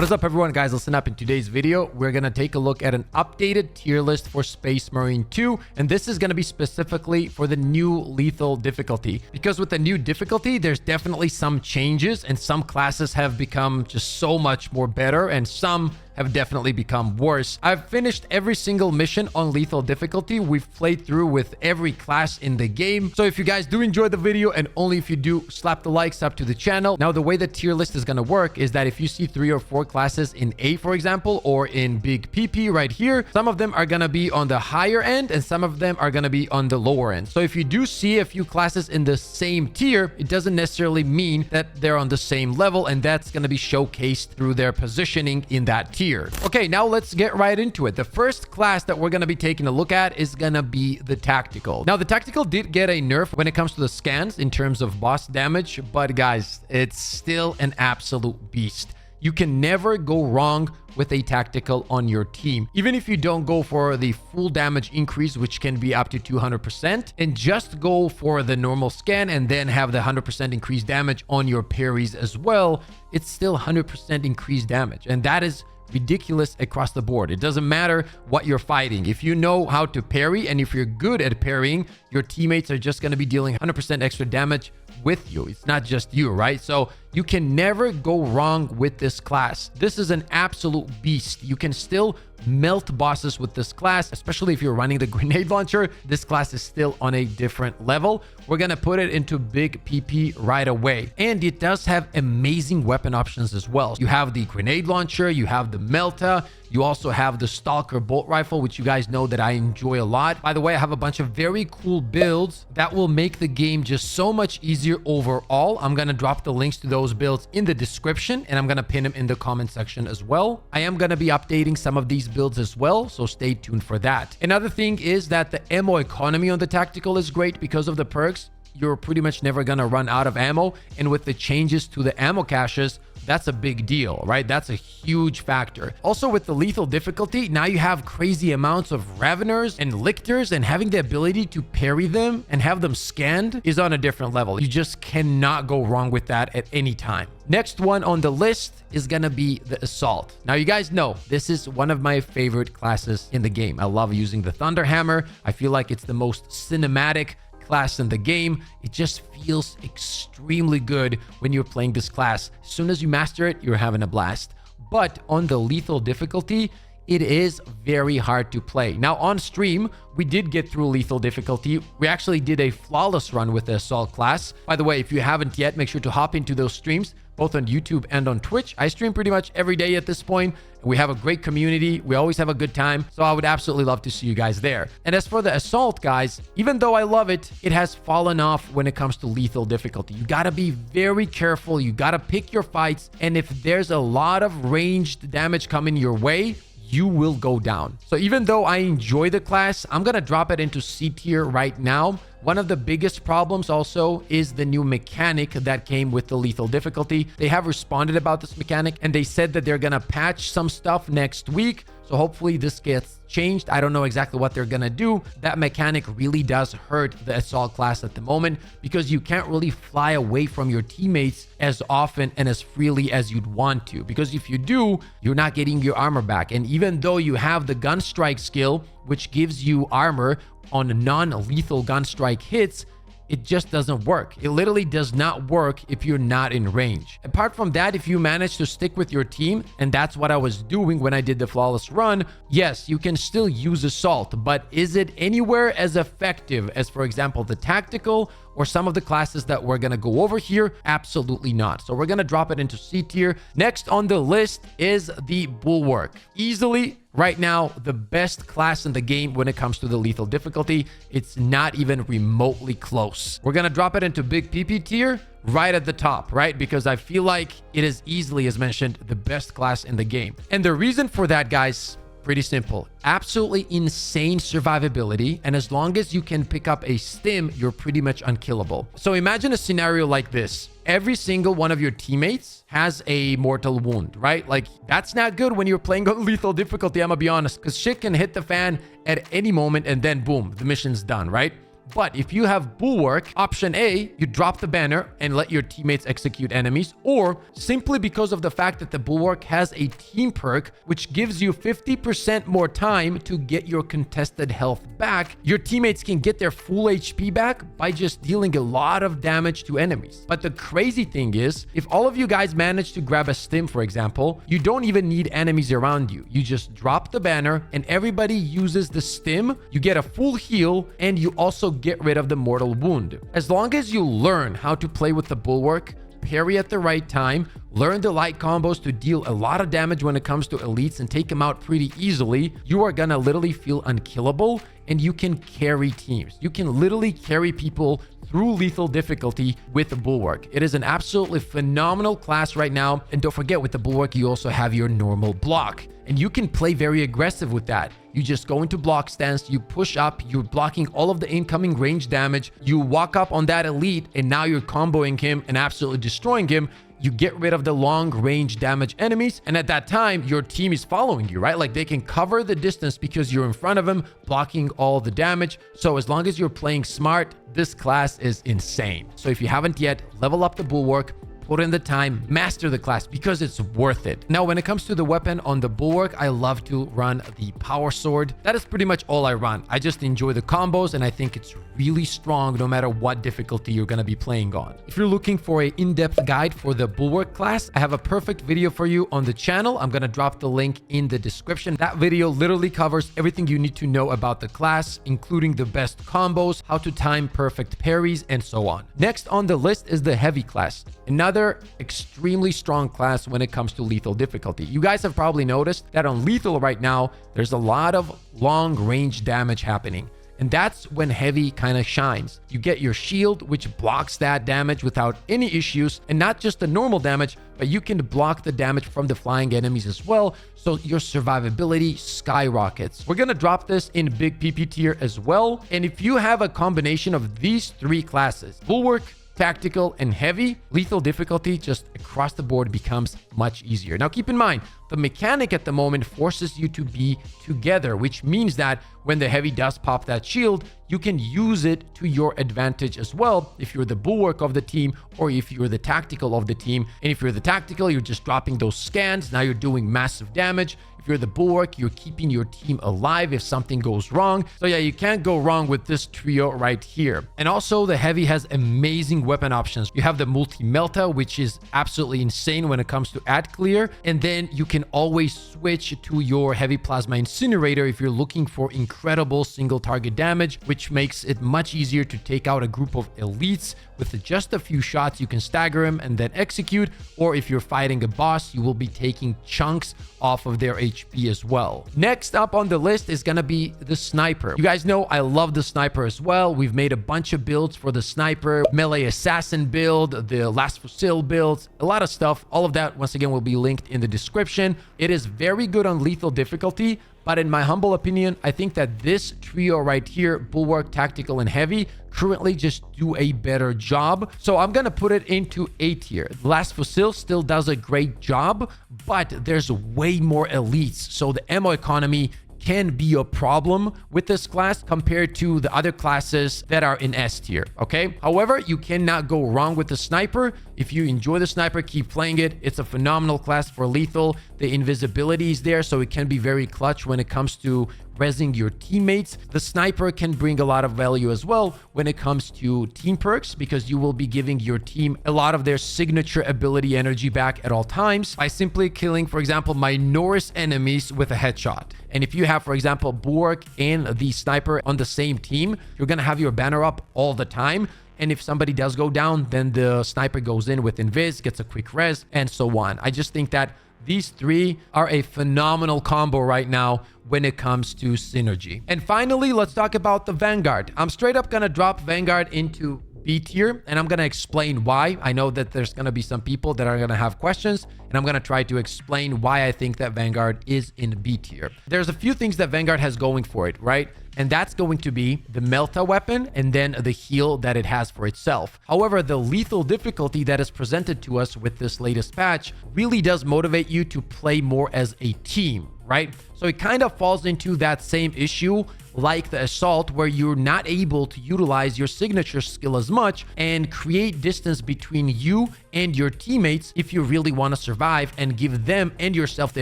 What is up, everyone? Guys, listen up. In today's video, we're going to take a look at an updated tier list for Space Marine 2, and this is going to be specifically for the new lethal difficulty. Because with the new difficulty, there's definitely some changes, and some classes have become just so much more better, and some have definitely become worse. I've finished every single mission on lethal difficulty. We've played through with every class in the game. So if you guys do enjoy the video, and only if you do, slap the likes up to the channel. Now, the way the tier list is going to work is that if you see 3 or 4 classes in A, for example, or in big PP right here, some of them are going to be on the higher end and some of them are going to be on the lower end. So if you do see a few classes in the same tier, it doesn't necessarily mean that they're on the same level, and that's going to be showcased through their positioning in that tier. Okay, now let's get right into it. The first class that we're going to be taking a look at is going to be the Tactical. Now, the Tactical did get a nerf when it comes to the scans in terms of boss damage, but guys, it's still an absolute beast. You can never go wrong with a Tactical on your team. Even if you don't go for the full damage increase, which can be up to 200%, and just go for the normal scan and then have the 100% increased damage on your parries as well, it's still 100% increased damage. And that is ridiculous across the board. It doesn't matter what you're fighting. If you know how to parry and if you're good at parrying, your teammates are just going to be dealing 100% extra damage with you. It's not just you, right? So you can never go wrong with this class. This is an absolute beast. You can still melt bosses with this class, especially if you're running the grenade launcher. This class is still on a different level. We're going to put it into big PP right away. And it does have amazing weapon options as well. You have the grenade launcher, you have the melta, you also have the Stalker bolt rifle, which you guys know that I enjoy a lot. By the way, I have a bunch of very cool builds that will make the game just so much easier overall. I'm going to drop the links to those builds in the description, and I'm going to pin them in the comment section as well. I am going to be updating some of these builds as well, so stay tuned for that. Another thing is that the ammo economy on the Tactical is great because of the perks. You're pretty much never going to run out of ammo, and with the changes to the ammo caches, that's a big deal, right? That's a huge factor. Also, with the lethal difficulty, now you have crazy amounts of Raveners and Lictors, and having the ability to parry them and have them scanned is on a different level. You just cannot go wrong with that at any time. Next one on the list is gonna be the Assault. Now, you guys know this is one of my favorite classes in the game. I love using the Thunder Hammer. I feel like it's the most cinematic class in the game. It just feels extremely good when you're playing this class. As soon as you master it, you're having a blast. But on the lethal difficulty, it is very hard to play. Now, on stream, we did get through lethal difficulty. We actually did a flawless run with the Assault class. By the way, if you haven't yet, make sure to hop into those streams, both on YouTube and on Twitch. I stream pretty much every day at this point. We have a great community. We always have a good time. So I would absolutely love to see you guys there. And as for the Assault, guys, even though I love it, it has fallen off when it comes to lethal difficulty. You got to be very careful. You got to pick your fights. And if there's a lot of ranged damage coming your way, you will go down. So even though I enjoy the class, I'm going to drop it into C tier right now. One of the biggest problems also is the new mechanic that came with the lethal difficulty. They have responded about this mechanic, and they said that they're going to patch some stuff next week. So hopefully this gets changed. I don't know exactly what they're going to do. That mechanic really does hurt the Assault class at the moment because you can't really fly away from your teammates as often and as freely as you'd want to. Because if you do, you're not getting your armor back. And even though you have the gun strike skill, which gives you armor on non-lethal gun strike hits, it just doesn't work. It literally does not work if you're not in range. Apart from that, if you manage to stick with your team, and that's what I was doing when I did the flawless run, yes, you can still use Assault, but is it anywhere as effective as, for example, the Tactical or some of the classes that we're going to go over here? Absolutely not. So we're going to drop it into C tier. Next on the list is the Bulwark. Easily, right now, the best class in the game when it comes to the lethal difficulty. It's not even remotely close. We're going to drop it into big PP tier right at the top, right? Because I feel like it is easily, as mentioned, the best class in the game. And the reason for that, guys, pretty simple. Absolutely insane survivability. And as long as you can pick up a stim, you're pretty much unkillable. So imagine a scenario like this. Every single one of your teammates has a mortal wound, right? Like, that's not good when you're playing on lethal difficulty, I'm gonna be honest, because shit can hit the fan at any moment and then boom, the mission's done, right? But if you have Bulwark, option A, you drop the banner and let your teammates execute enemies, or simply because of the fact that the Bulwark has a team perk, which gives you 50% more time to get your contested health back, your teammates can get their full HP back by just dealing a lot of damage to enemies. But the crazy thing is, if all of you guys manage to grab a stim, for example, you don't even need enemies around you. You just drop the banner and everybody uses the stim, you get a full heal, and you also get rid of the mortal wound. As long as you learn how to play with the Bulwark, parry at the right time, learn the light combos to deal a lot of damage when it comes to elites and take them out pretty easily, you are gonna literally feel unkillable and you can carry teams. You can literally carry people through lethal difficulty with the Bulwark. It is an absolutely phenomenal class right now. And don't forget, with the Bulwark, you also have your normal block. And you can play very aggressive with that. You just go into block stance, you push up, you're blocking all of the incoming range damage, you walk up on that elite, and now you're comboing him and absolutely destroying him. You get rid of the long range damage enemies, and at that time your team is following you, right? Like, they can cover the distance because you're in front of them, blocking all the damage. So as long as you're playing smart, this class is insane. So if you haven't yet, level up the Bulwark, put in the time, master the class, because it's worth it. Now, when it comes to the weapon on the Bulwark, I love to run the power sword. That is pretty much all I run. I just enjoy the combos, and I think it's really strong no matter what difficulty you're going to be playing on. If you're looking for an in-depth guide for the Bulwark class, I have a perfect video for you on the channel. I'm going to drop the link in the description. That video literally covers everything you need to know about the class, including the best combos, how to time perfect parries, and so on. Next on the list is the heavy class. Another extremely strong class when it comes to lethal difficulty. You guys have probably noticed that on lethal right now, there's a lot of long range damage happening. And that's when heavy kind of shines. You get your shield, which blocks that damage without any issues, and not just the normal damage, but you can block the damage from the flying enemies as well. So your survivability skyrockets. We're going to drop this in big PP tier as well. And if you have a combination of these three classes, Bulwark, tactical, and heavy, lethal difficulty just across the board becomes much easier. Now, keep in mind, the mechanic at the moment forces you to be together, which means that when the heavy does pop that shield, you can use it to your advantage as well if you're the Bulwark of the team or if you're the tactical of the team. And if you're the tactical, you're just dropping those scans. Now you're doing massive damage. If you're the Bulwark, you're keeping your team alive if something goes wrong. So yeah, you can't go wrong with this trio right here. And also, the heavy has amazing weapon options. You have the multi-melta, which is absolutely insane when it comes to ad clear. And then you can always switch to your heavy plasma incinerator if you're looking for incredible single target damage, which makes it much easier to take out a group of elites. With just a few shots, you can stagger them and then execute. Or if you're fighting a boss, you will be taking chunks off of their HP as well. Next up on the list is going to be the sniper. You guys know I love the sniper as well. We've made a bunch of builds for the sniper, melee assassin build, the last fossil builds, a lot of stuff. All of that, once again, will be linked in the description. It is very good on lethal difficulty. But in my humble opinion, I think that this trio right here, Bulwark, Tactical, and Heavy, currently just do a better job. So I'm going to put it into A tier. Last Fossil still does a great job, but there's way more elites. So the ammo economy can be a problem with this class compared to the other classes that are in S tier, okay? However, you cannot go wrong with the sniper. If you enjoy the sniper, keep playing it. It's a phenomenal class for lethal. The invisibility is there, so it can be very clutch when it comes to rezzing your teammates. The sniper can bring a lot of value as well when it comes to team perks, because you will be giving your team a lot of their signature ability energy back at all times by simply killing, for example, minorous enemies with a headshot. And if you have, for example, Bulwark and the sniper on the same team, you're going to have your banner up all the time. And if somebody does go down, then the sniper goes in with invis, gets a quick res, and so on. I just think that these three are a phenomenal combo right now when it comes to synergy. And finally, let's talk about the Vanguard. I'm straight up gonna drop Vanguard into B tier, and I'm gonna explain why. I know that there's gonna be some people that are gonna have questions, and I'm gonna try to explain why I think that Vanguard is in B tier. There's a few things that Vanguard has going for it, right? And that's going to be the Melta weapon and then the heal that it has for itself. However, the lethal difficulty that is presented to us with this latest patch really does motivate you to play more as a team, right? So it kind of falls into that same issue like the assault, where you're not able to utilize your signature skill as much and create distance between you and your teammates if you really want to survive and give them and yourself the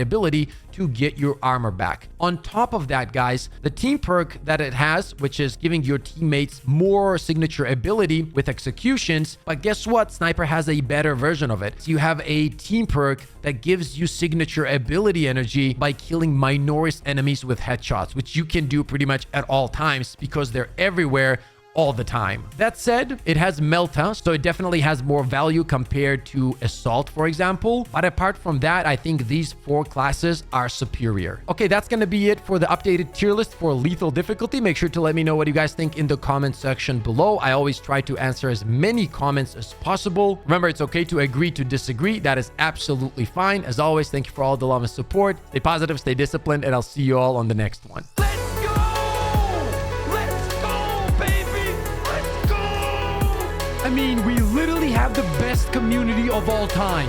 ability to get your armor back. On top of that, guys, the team perk that it has, which is giving your teammates more signature ability with executions. But guess what? Sniper has a better version of it. So you have a team perk that gives you signature ability energy by killing minorist enemies with headshots, which you can do pretty much at all times because they're everywhere all the time. That said, it has Melta, so it definitely has more value compared to Assault, for example. But apart from that, I think these 4 classes are superior. Okay, that's going to be it for the updated tier list for lethal difficulty. Make sure to let me know what you guys think in the comment section below. I always try to answer as many comments as possible. Remember, it's okay to agree to disagree. That is absolutely fine. As always, thank you for all the love and support. Stay positive, stay disciplined, and I'll see you all on the next one. I mean, we literally have the best community of all time.